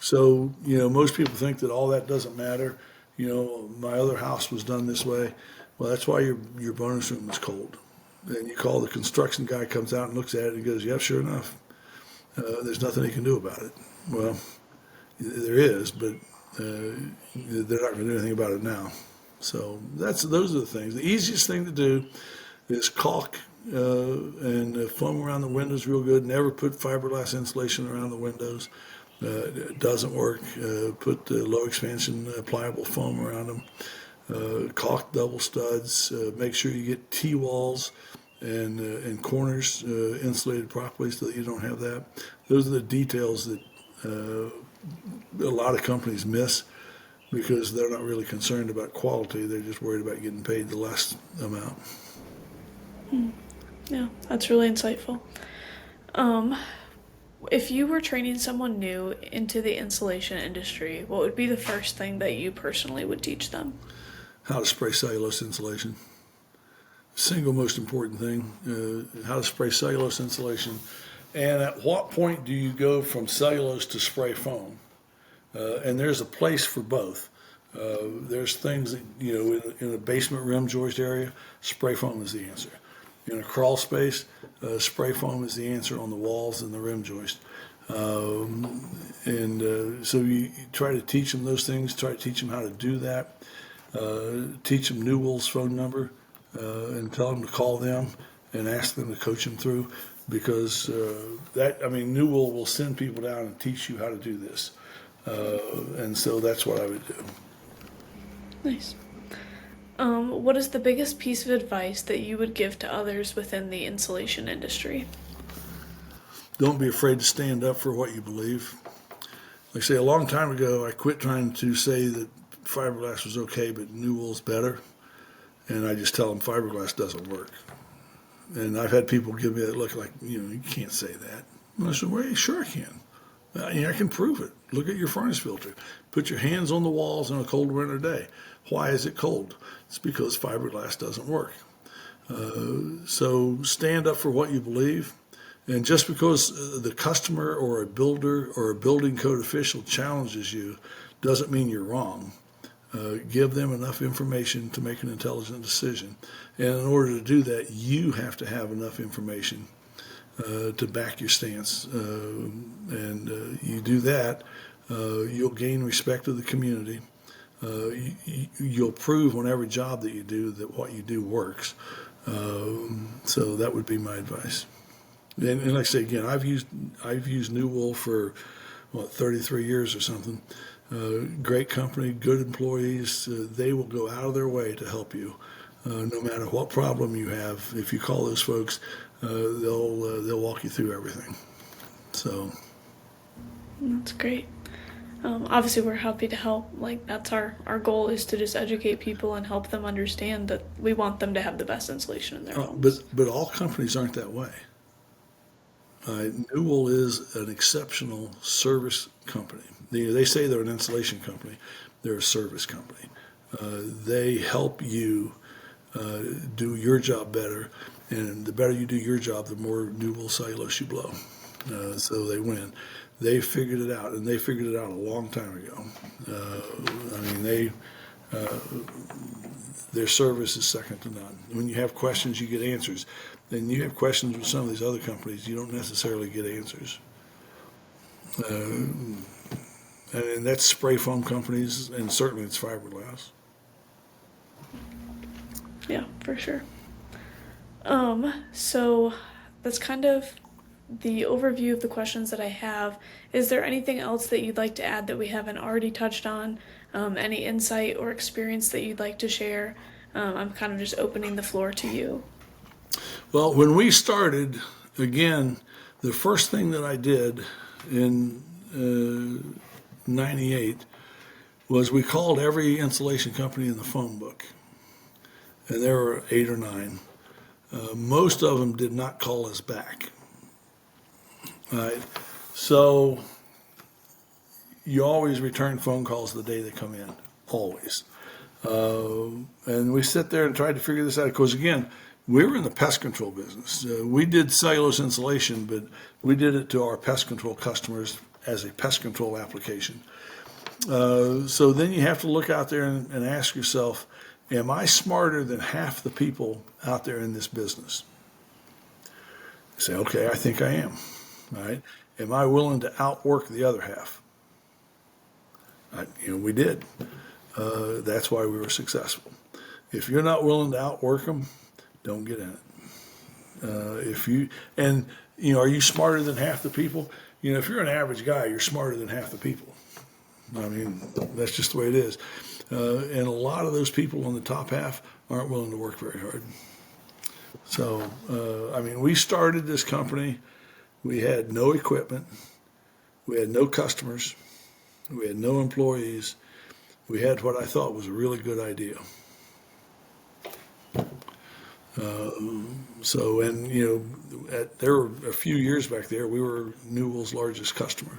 So, most people think that all that doesn't matter. My other house was done this way. Well, that's why your bonus room is cold. And you call the construction guy, comes out and looks at it and goes, "Yep, sure enough, there's nothing he can do about it." Well, there is, but they're not going to do anything about it now. So those are the things. The easiest thing to do is caulk and foam around the windows real good. Never put fiberglass insulation around the windows. It doesn't work. Put low expansion pliable foam around them. Caulk double studs. Make sure you get T-walls and corners insulated properly so that you don't have that. Those are the details that a lot of companies miss because they're not really concerned about quality. They're just worried about getting paid the less amount. Yeah, that's really insightful. If you were training someone new into the insulation industry, what would be the first thing that you personally would teach them? How to spray cellulose insulation. Single most important thing, how to spray cellulose insulation. And at what point do you go from cellulose to spray foam? And there's a place for both. There's things that, in a basement rim joist area, spray foam is the answer. In a crawl space, spray foam is the answer on the walls and the rim joist. So you try to teach them those things, try to teach them how to do that. Teach them New Wool's phone number and tell them to call them and ask them to coach them through because New Wool will send people down and teach you how to do this. And so that's what I would do. Nice. What is the biggest piece of advice that you would give to others within the insulation industry? Don't be afraid to stand up for what you believe. Like I say, a long time ago, I quit trying to say that fiberglass was okay, but New Wool's better. And I just tell them fiberglass doesn't work. And I've had people give me that look like, you can't say that. And I said, well, yeah, sure I can. I can prove it. Look at your furnace filter. Put your hands on the walls on a cold winter day. Why is it cold? It's because fiberglass doesn't work. So stand up for what you believe. And just because the customer or a builder or a building code official challenges you doesn't mean you're wrong. Give them enough information to make an intelligent decision. And in order to do that, you have to have enough information to back your stance. And you do that, you'll gain respect of the community. You'll prove on every job that you do that what you do works. So that would be my advice. And like I say again, I've used New Wool for 33 years or something. Great company, good employees. They will go out of their way to help you, no matter what problem you have. If you call those folks, they'll walk you through everything. So That's great. Obviously, we're happy to help. Like, that's our goal is to just educate people and help them understand that we want them to have the best insulation in their homes. But all companies aren't that way. Newell is an exceptional service company. They say they're an insulation company. They're a service company. They help you do your job better, and the better you do your job, the more Newell cellulose you blow. So they win. They figured it out, and they figured it out a long time ago. Their service is second to none. When you have questions, you get answers. Then you have questions with some of these other companies, you don't necessarily get answers. And that's spray foam companies, and certainly it's fiberglass. Yeah, for sure. So that's kind of the overview of the questions that I have. Is there anything else that you'd like to add that we haven't already touched on? Any insight or experience that you'd like to share? I'm kind of just opening the floor to you. Well, when we started, again, the first thing that I did in '98 was we called every insulation company in the phone book, and there were 8 or 9. Most of them did not call us back. All right, so you always return phone calls the day they come in, always. And we sit there and tried to figure this out because, again, we were in the pest control business. We did cellulose insulation, but we did it to our pest control customers as a pest control application. So then you have to look out there and ask yourself, am I smarter than half the people out there in this business? You say, okay, I think I am. All right. Am I willing to outwork the other half? We did. That's why we were successful. If you're not willing to outwork them, don't get in it. Are you smarter than half the people? If you're an average guy, you're smarter than half the people. I mean, that's just the way it is. And a lot of those people on the top half aren't willing to work very hard. So, we started this company. We had no equipment. We had no customers. We had no employees. We had what I thought was a really good idea. There were a few years back there, we were Newell's largest customer.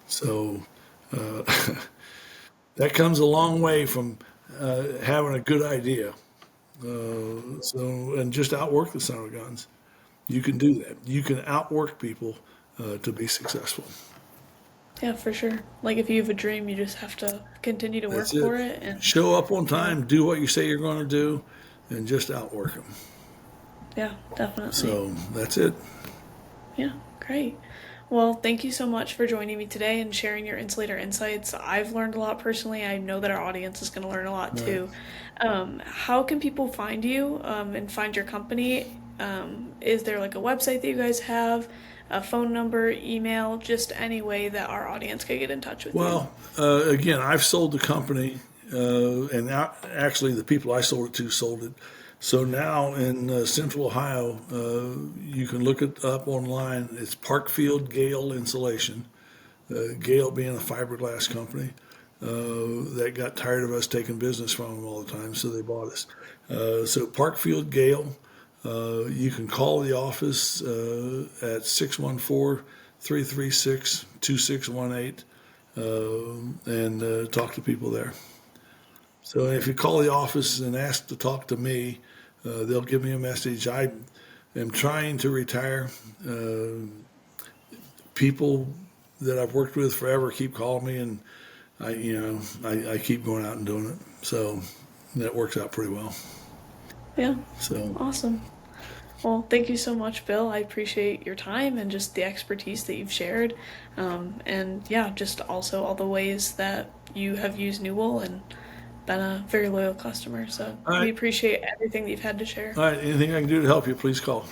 So that comes a long way from having a good idea. And just outwork the son of guns. You can do that. You can outwork people to be successful. Yeah, for sure. Like if you have a dream, you just have to continue to work for it. And show up on time, do what you say you're going to do, and just outwork them. Yeah, definitely. So that's it. Yeah, great. Well, thank you so much for joining me today and sharing your insulator insights. I've learned a lot personally. I know that our audience is going to learn a lot too. How can people find you and find your company? Is there like a website that you guys have, a phone number, email, just any way that our audience could get in touch with you? Well, again, I've sold the company, and actually the people I sold it to sold it. So now in Central Ohio, you can look it up online. It's Parkfield Gale Insulation, Gale being a fiberglass company that got tired of us taking business from them all the time, so they bought us. So Parkfield Gale, you can call the office at 614-336-2618 and talk to people there. So if you call the office and ask to talk to me, they'll give me a message. I am trying to retire. People that I've worked with forever keep calling me, and I keep going out and doing it. So that works out pretty well. Yeah. So awesome. Well, thank you so much, Bill. I appreciate your time and just the expertise that you've shared. And yeah, just also all the ways that you have used Newell and been a very loyal customer. So we appreciate everything that you've had to share. All right. Anything I can do to help you, please call.